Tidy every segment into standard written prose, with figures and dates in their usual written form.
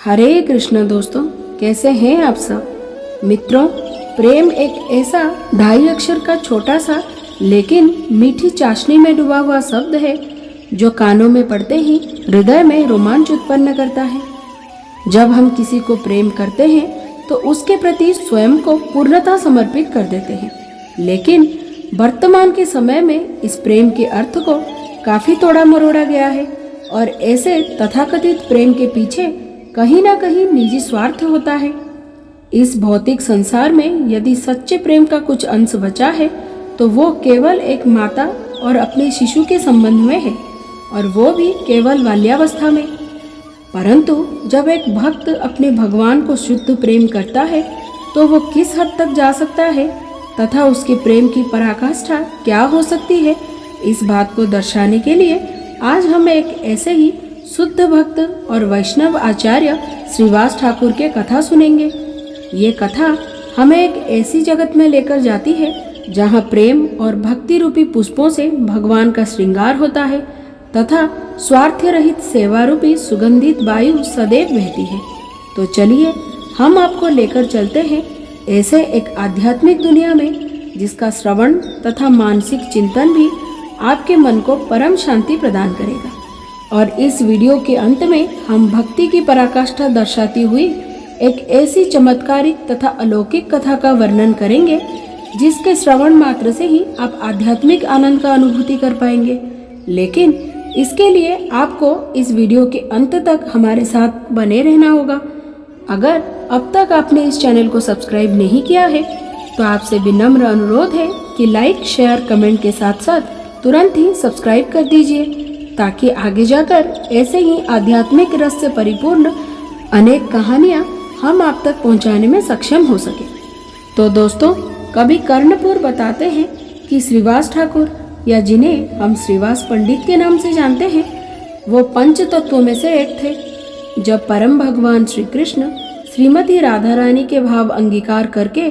हरे कृष्ण दोस्तों, कैसे हैं आप सब। मित्रों, प्रेम एक ऐसा 2.5 अक्षर का छोटा सा लेकिन मीठी चाशनी में डूबा हुआ शब्द है जो कानों में पड़ते ही हृदय में रोमांच उत्पन्न करता है। जब हम किसी को प्रेम करते हैं तो उसके प्रति स्वयं को पूर्णतः समर्पित कर देते हैं, लेकिन वर्तमान के समय में इस प्रेम के अर्थ को काफी तोड़ा मरोड़ा गया है और ऐसे तथाकथित प्रेम के पीछे कहीं ना कहीं निजी स्वार्थ होता है। इस भौतिक संसार में यदि सच्चे प्रेम का कुछ अंश बचा है तो वो केवल एक माता और अपने शिशु के संबंध में है, और वो भी केवल बाल्यावस्था में। परंतु जब एक भक्त अपने भगवान को शुद्ध प्रेम करता है तो वो किस हद तक जा सकता है तथा उसके प्रेम की पराकाष्ठा क्या हो सकती है, इस बात को दर्शाने के लिए आज हम एक ऐसे ही शुद्ध भक्त और वैष्णव आचार्य श्रीवास ठाकुर के कथा सुनेंगे। ये कथा हमें एक ऐसी जगत में लेकर जाती है जहाँ प्रेम और भक्ति रूपी पुष्पों से भगवान का श्रृंगार होता है तथा स्वार्थ रहित सेवा रूपी सुगंधित वायु सदैव बहती है। तो चलिए हम आपको लेकर चलते हैं ऐसे एक आध्यात्मिक दुनिया में जिसका श्रवण तथा मानसिक चिंतन भी आपके मन को परम शांति प्रदान करेगा। और इस वीडियो के अंत में हम भक्ति की पराकाष्ठा दर्शाती हुई एक ऐसी चमत्कारिक तथा अलौकिक कथा का वर्णन करेंगे जिसके श्रवण मात्र से ही आप आध्यात्मिक आनंद का अनुभूति कर पाएंगे। लेकिन इसके लिए आपको इस वीडियो के अंत तक हमारे साथ बने रहना होगा। अगर अब तक आपने इस चैनल को सब्सक्राइब नहीं किया है तो आपसे विनम्र अनुरोध है कि लाइक, शेयर, कमेंट के साथ साथ तुरंत ही सब्सक्राइब कर दीजिए ताकि आगे जाकर ऐसे ही आध्यात्मिक रस से परिपूर्ण अनेक कहानियाँ हम आप तक पहुँचाने में सक्षम हो सके। तो दोस्तों, कवि कर्णपुर बताते हैं कि श्रीवास ठाकुर, या जिन्हें हम श्रीवास पंडित के नाम से जानते हैं, वो पंच तत्वों में से एक थे। जब परम भगवान श्री कृष्ण श्रीमती राधा रानी के भाव अंगीकार करके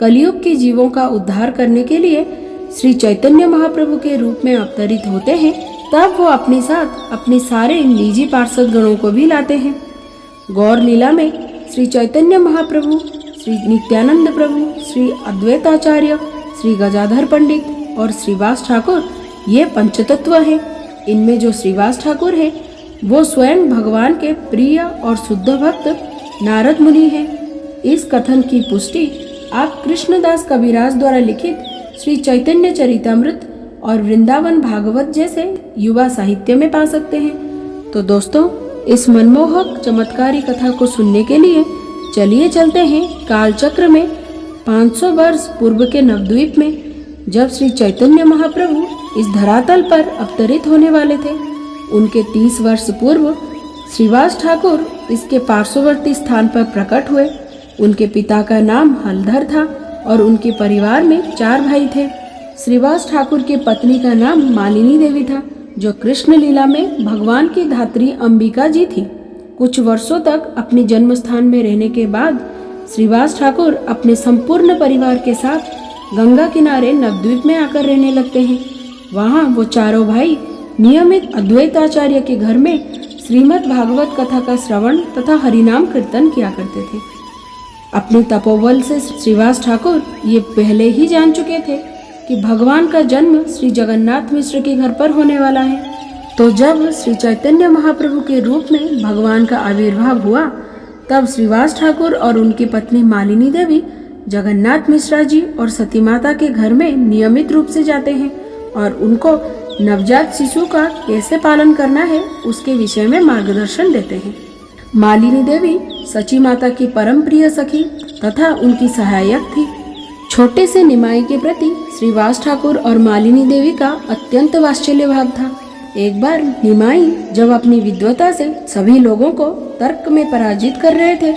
कलयुग के जीवों का उद्धार करने के लिए श्री चैतन्य महाप्रभु के रूप में अवतरित होते हैं, तब वो अपने साथ अपने सारे निजी पार्षद गणों को भी लाते हैं। गौर लीला में श्री चैतन्य महाप्रभु, श्री नित्यानंद प्रभु, श्री अद्वैताचार्य, श्री गजाधर पंडित और श्रीवास ठाकुर, ये पंचतत्व हैं। इनमें जो श्रीवास ठाकुर है वो स्वयं भगवान के प्रिय और शुद्ध भक्त नारद मुनि हैं। इस कथन की पुष्टि आप कृष्णदास कविराज द्वारा लिखित श्री चैतन्य चरितामृत और वृंदावन भागवत जैसे युवा साहित्य में पा सकते हैं। तो दोस्तों, इस मनमोहक चमत्कारी कथा को सुनने के लिए चलिए चलते हैं कालचक्र में 500 वर्ष पूर्व के नवद्वीप में, जब श्री चैतन्य महाप्रभु इस धरातल पर अवतरित होने वाले थे। उनके 30 वर्ष पूर्व श्रीवास ठाकुर इसके पार्श्ववर्ती स्थान पर प्रकट हुए। उनके पिता का नाम हलधर था और उनके परिवार में 4 भाई थे। श्रीवास ठाकुर की पत्नी का नाम मालिनी देवी था, जो कृष्ण लीला में भगवान की धात्री अंबिका जी थी। कुछ वर्षों तक अपने जन्म स्थान में रहने के बाद श्रीवास ठाकुर अपने संपूर्ण परिवार के साथ गंगा किनारे नवद्वीप में आकर रहने लगते हैं। वहाँ वो चारों भाई नियमित अद्वैताचार्य के घर में श्रीमद् भागवत कथा का श्रवण तथा हरिनाम कीर्तन किया करते थे। अपने तपोबल से श्रीवास ठाकुर ये पहले ही जान चुके थे कि भगवान का जन्म श्री जगन्नाथ मिश्र के घर पर होने वाला है। तो जब श्री चैतन्य महाप्रभु के रूप में भगवान का आविर्भाव हुआ, तब श्रीवास ठाकुर और उनकी पत्नी मालिनी देवी जगन्नाथ मिश्रा जी और सती माता के घर में नियमित रूप से जाते हैं और उनको नवजात शिशु का कैसे पालन करना है उसके विषय में मार्गदर्शन देते हैं। मालिनी देवी सची माता की परम प्रिय सखी तथा उनकी सहायक थी। छोटे से निमाई के प्रति श्रीवास ठाकुर और मालिनी देवी का अत्यंत वात्सल्य भाव था। एक बार निमाई जब अपनी विद्वता से सभी लोगों को तर्क में पराजित कर रहे थे,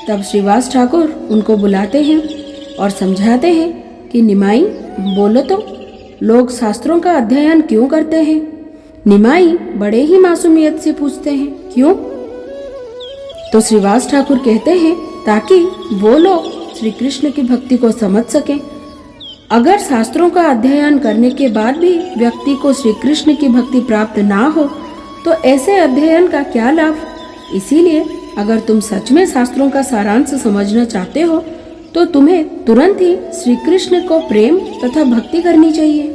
तब श्रीवास ठाकुर उनको बुलाते हैं और समझाते हैं कि निमाई, बोलो तो, लोग शास्त्रों का अध्ययन क्यों करते हैं? निमाई बड़े ही मासूमियत से पूछते हैं, क्यों? तो श्रीवास ठाकुर कहते हैं, ताकि वो लोग श्री कृष्ण की भक्ति को समझ सकें। अगर शास्त्रों का अध्ययन करने के बाद भी व्यक्ति को श्री कृष्ण की भक्ति प्राप्त ना हो तो ऐसे अध्ययन का क्या लाभ? इसीलिए अगर तुम सच में शास्त्रों का सारांश समझना चाहते हो तो तुम्हें तुरंत ही श्री कृष्ण को प्रेम तथा भक्ति करनी चाहिए।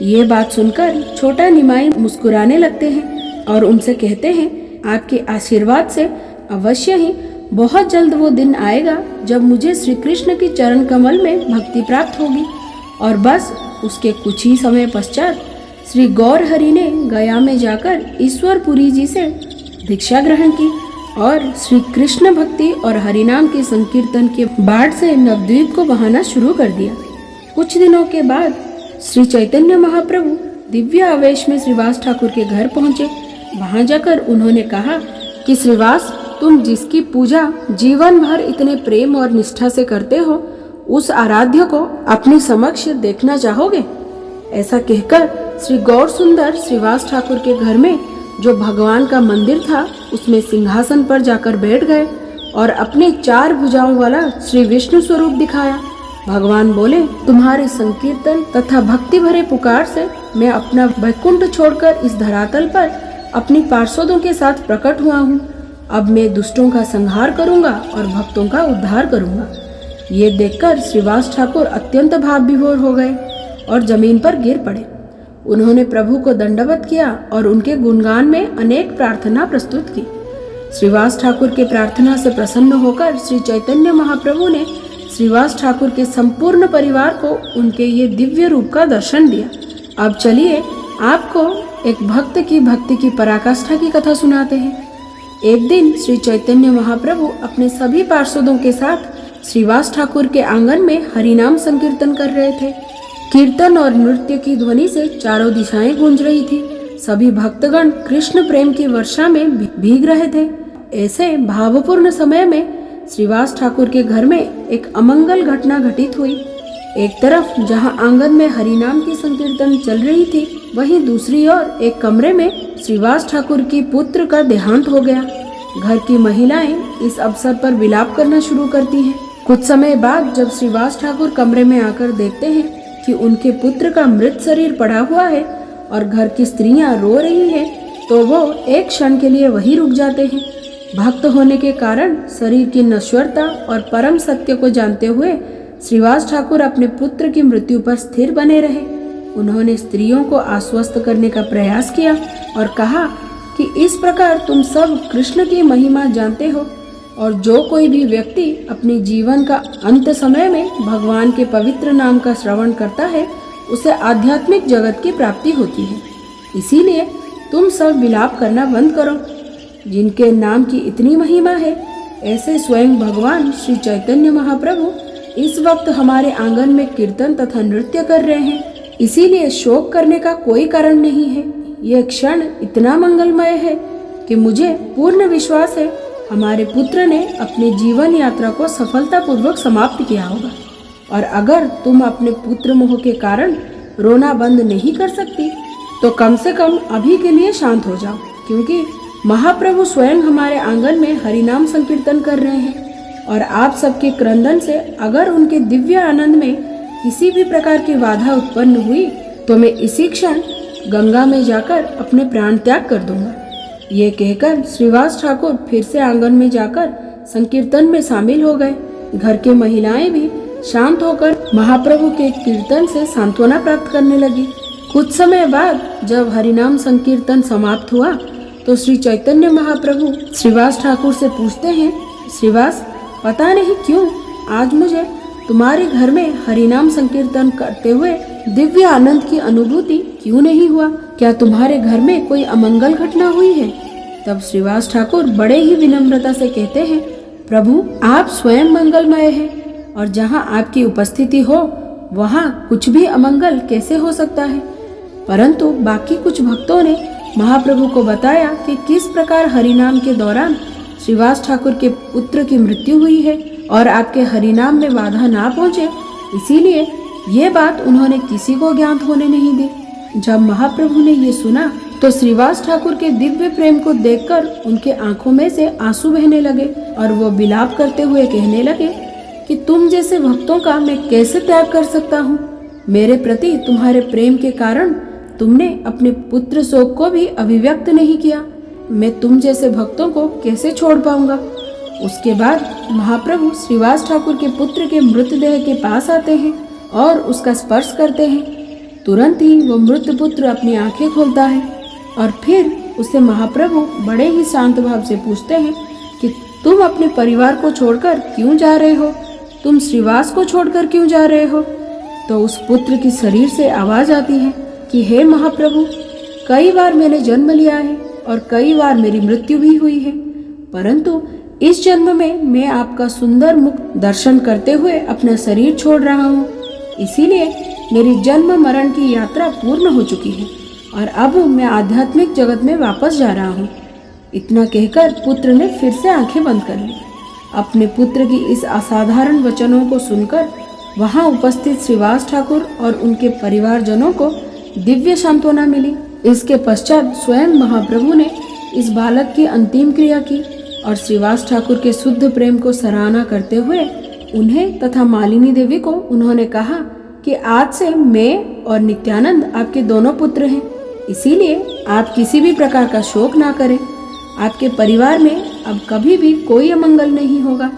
ये बात सुनकर छोटा निमाई मुस्कुराने लगते हैं और उनसे कहते हैं, आपके आशीर्वाद से अवश्य ही बहुत जल्द वो दिन आएगा जब मुझे श्री कृष्ण की चरण कमल में भक्ति प्राप्त होगी। और बस उसके कुछ ही समय पश्चात श्री गौर हरि ने गया में जाकर ईश्वरपुरी जी से दीक्षा ग्रहण की और श्री कृष्ण भक्ति और हरिनाम के संकीर्तन के बाढ़ से नवद्वीप को बहाना शुरू कर दिया। कुछ दिनों के बाद श्री चैतन्य महाप्रभु दिव्य आवेश में श्रीवास ठाकुर के घर पहुंचे। वहां जाकर उन्होंने कहा कि श्रीवास, तुम जिसकी पूजा जीवन भर इतने प्रेम और निष्ठा से करते हो, उस आराध्य को अपने समक्ष देखना चाहोगे? ऐसा कहकर श्री गौर सुंदर श्रीवास ठाकुर के घर में जो भगवान का मंदिर था उसमें सिंहासन पर जाकर बैठ गए और अपने 4 भुजाओं वाला श्री विष्णु स्वरूप दिखाया। भगवान बोले, तुम्हारे संकीर्तन तथा भक्ति भरे पुकार से मैं अपना वैकुंठ छोड़कर इस धरातल पर अपनी पार्षदों के साथ प्रकट हुआ हूँ। अब मैं दुष्टों का संहार करूंगा और भक्तों का उद्धार करूंगा। ये देखकर श्रीवास ठाकुर अत्यंत भाव विभोर हो गए और जमीन पर गिर पड़े। उन्होंने प्रभु को दंडवत किया और उनके गुणगान में अनेक प्रार्थना प्रस्तुत की। श्रीवास ठाकुर के प्रार्थना से प्रसन्न होकर श्री चैतन्य महाप्रभु ने श्रीवास ठाकुर के संपूर्ण परिवार को उनके ये दिव्य रूप का दर्शन दिया। अब चलिए आपको एक भक्त की भक्ति की पराकाष्ठा की कथा सुनाते हैं। एक दिन श्री चैतन्य महाप्रभु अपने सभी पार्षदों के साथ श्रीवास ठाकुर के आंगन में हरिनाम संकीर्तन कर रहे थे। कीर्तन और नृत्य की ध्वनि से चारों दिशाएं गूंज रही थी। सभी भक्तगण कृष्ण प्रेम की वर्षा में भीग रहे थे। ऐसे भावपूर्ण समय में श्रीवास ठाकुर के घर में एक अमंगल घटना घटित हुई। एक तरफ जहां आंगन में हरिनाम की संकीर्तन चल रही थी, वहीं दूसरी ओर एक कमरे में श्रीवास ठाकुर की पुत्र का देहांत हो गया। घर की महिलाएं इस अवसर पर विलाप करना शुरू करती हैं। कुछ समय बाद जब श्रीवास ठाकुर कमरे में आकर देखते हैं कि उनके पुत्र का मृत शरीर पड़ा हुआ है और घर की स्त्रियां रो रही हैं, तो वो एक क्षण के लिए वहीं रुक जाते हैं। भक्त होने के कारण शरीर की नश्वरता और परम सत्य को जानते हुए श्रीवास ठाकुर अपने पुत्र की मृत्यु पर स्थिर बने रहे। उन्होंने स्त्रियों को आश्वस्त करने का प्रयास किया और कहा कि इस प्रकार तुम सब कृष्ण की महिमा जानते हो और जो कोई भी व्यक्ति अपने जीवन का अंत समय में भगवान के पवित्र नाम का श्रवण करता है, उसे आध्यात्मिक जगत की प्राप्ति होती है। इसीलिए तुम सब विलाप करना बंद करो। जिनके नाम की इतनी महिमा है, ऐसे स्वयं भगवान श्री चैतन्य महाप्रभु इस वक्त हमारे आंगन में कीर्तन तथा नृत्य कर रहे हैं। इसीलिए शोक करने का कोई कारण नहीं है। यह क्षण इतना मंगलमय है कि मुझे पूर्ण विश्वास है हमारे पुत्र ने अपने जीवन यात्रा को सफलतापूर्वक समाप्त किया होगा। और अगर तुम अपने पुत्र मोह के कारण रोना बंद नहीं कर सकती, तो कम से कम अभी के लिए शांत हो जाओ, क्योंकि महाप्रभु स्वयं हमारे आंगन में हरिनाम संकीर्तन कर रहे हैं और आप सबके क्रंदन से अगर उनके दिव्य आनंद में किसी भी प्रकार की बाधा उत्पन्न हुई, तो मैं इसी क्षण गंगा में जाकर अपने प्राण त्याग कर दूंगा। ये कहकर श्रीवास ठाकुर फिर से आंगन में जाकर संकीर्तन में शामिल हो गए। घर की महिलाएं भी शांत होकर महाप्रभु के कीर्तन से सांत्वना प्राप्त करने लगी। कुछ समय बाद जब हरिनाम संकीर्तन समाप्त हुआ, तो श्री चैतन्य महाप्रभु श्रीवास ठाकुर से पूछते हैं, श्रीवास, पता नहीं क्यों आज मुझे तुम्हारे घर में हरिनाम संकीर्तन करते हुए दिव्य आनंद की अनुभूति क्यों नहीं हुआ? क्या तुम्हारे घर में कोई अमंगल घटना हुई है? तब श्रीवास ठाकुर बड़े ही विनम्रता से कहते हैं, प्रभु, आप स्वयं मंगलमय हैं और जहाँ आपकी उपस्थिति हो वहाँ कुछ भी अमंगल कैसे हो सकता है? परंतु बाकी कुछ भक्तों ने महाप्रभु को बताया कि किस प्रकार हरिनाम के दौरान श्रीवास ठाकुर के पुत्र की मृत्यु हुई है और आपके हरिनाम में बाधा ना पहुँचे, इसीलिए ये बात उन्होंने किसी को ज्ञात होने नहीं दी। जब महाप्रभु ने ये सुना, तो श्रीवास ठाकुर के दिव्य प्रेम को देखकर उनके आंखों में से आंसू बहने लगे और वो विलाप करते हुए कहने लगे कि तुम जैसे भक्तों का मैं कैसे त्याग कर सकता हूँ? मेरे प्रति तुम्हारे प्रेम के कारण तुमने अपने पुत्र शोक को भी अभिव्यक्त नहीं किया। मैं तुम जैसे भक्तों को कैसे छोड़ पाऊंगा। उसके बाद महाप्रभु श्रीवास ठाकुर के पुत्र के मृतदेह के पास आते हैं और उसका स्पर्श करते हैं। तुरंत ही वो मृत पुत्र अपनी आंखें खोलता है और फिर उसे महाप्रभु बड़े ही शांत भाव से पूछते हैं कि तुम अपने परिवार को छोड़कर क्यों जा रहे हो, तुम श्रीवास को छोड़कर क्यों जा रहे हो। तो उस पुत्र की शरीर से आवाज आती है कि हे महाप्रभु, कई बार मैंने जन्म लिया है और कई बार मेरी मृत्यु भी हुई है, परंतु इस जन्म में मैं आपका सुंदर मुख दर्शन करते हुए अपना शरीर छोड़ रहा हूँ। इसीलिए मेरी जन्म मरण की यात्रा पूर्ण हो चुकी है और अब मैं आध्यात्मिक जगत में वापस जा रहा हूँ। इतना कहकर पुत्र ने फिर से आंखें बंद कर ली। अपने पुत्र की इस असाधारण वचनों को सुनकर वहां उपस्थित श्रीवास ठाकुर और उनके परिवारजनों को दिव्य सांत्वना मिली। इसके पश्चात स्वयं महाप्रभु ने इस बालक की अंतिम क्रिया की और श्रीवास ठाकुर के शुद्ध प्रेम को सराहना करते हुए उन्हें तथा मालिनी देवी को उन्होंने कहा कि आज से मैं और नित्यानंद आपके दोनों पुत्र हैं, इसीलिए आप किसी भी प्रकार का शोक ना करें। आपके परिवार में अब कभी भी कोई अमंगल नहीं होगा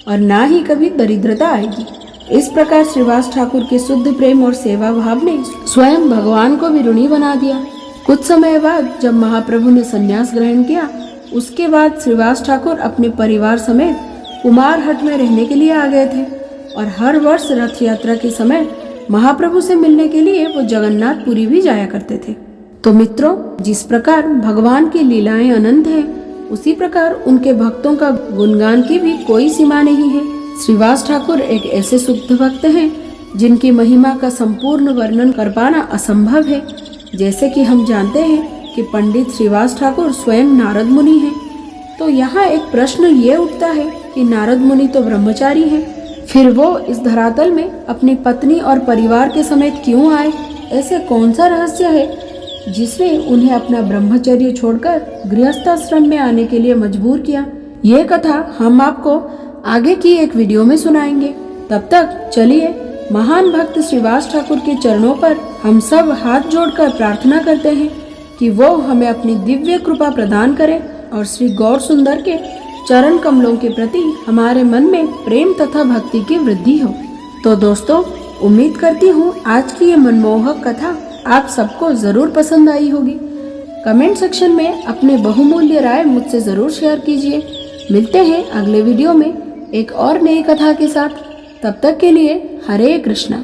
और ना ही कभी दरिद्रता आएगी। इस प्रकार श्रीवास ठाकुर के शुद्ध प्रेम और सेवा भाव ने स्वयं भगवान को भी ऋणी बना दिया। कुछ समय बाद जब महाप्रभु ने संन्यास ग्रहण किया, उसके बाद श्रीवास ठाकुर अपने परिवार समेत कुमार हट में रहने के लिए आ गए थे और हर वर्ष रथ यात्रा के समय महाप्रभु से मिलने के लिए वो जगन्नाथपुरी भी जाया करते थे। तो मित्रों, जिस प्रकार भगवान की लीलाएं अनंत हैं, उसी प्रकार उनके भक्तों का गुणगान की भी कोई सीमा नहीं है। श्रीवास ठाकुर एक ऐसे शुद्ध भक्त हैं जिनकी महिमा का संपूर्ण वर्णन कर पाना असंभव है। जैसे कि हम जानते हैं कि पंडित श्रीवास ठाकुर स्वयं नारद मुनि हैं, तो यहाँ एक प्रश्न ये उठता है कि नारद मुनि तो ब्रह्मचारी हैं, फिर वो इस धरातल में अपनी पत्नी और परिवार के समेत क्यों आए। ऐसे कौन सा रहस्य है जिसने उन्हें अपना ब्रह्मचर्य छोड़कर गृहस्थाश्रम में आने के लिए मजबूर किया। ये कथा हम आपको आगे की एक वीडियो में सुनाएंगे। तब तक चलिए महान भक्त श्रीवास ठाकुर के चरणों पर हम सब हाथ जोड़कर प्रार्थना करते हैं कि वो हमें अपनी दिव्य कृपा प्रदान करें और श्री गौर सुंदर के चरण कमलों के प्रति हमारे मन में प्रेम तथा भक्ति की वृद्धि हो। तो दोस्तों, उम्मीद करती हूँ आज की ये मनमोहक कथा आप सबको जरूर पसंद आई होगी। कमेंट सेक्शन में अपने बहुमूल्य राय मुझसे जरूर शेयर कीजिए। मिलते हैं अगले वीडियो में एक और नई कथा के साथ। तब तक के लिए हरे कृष्णा।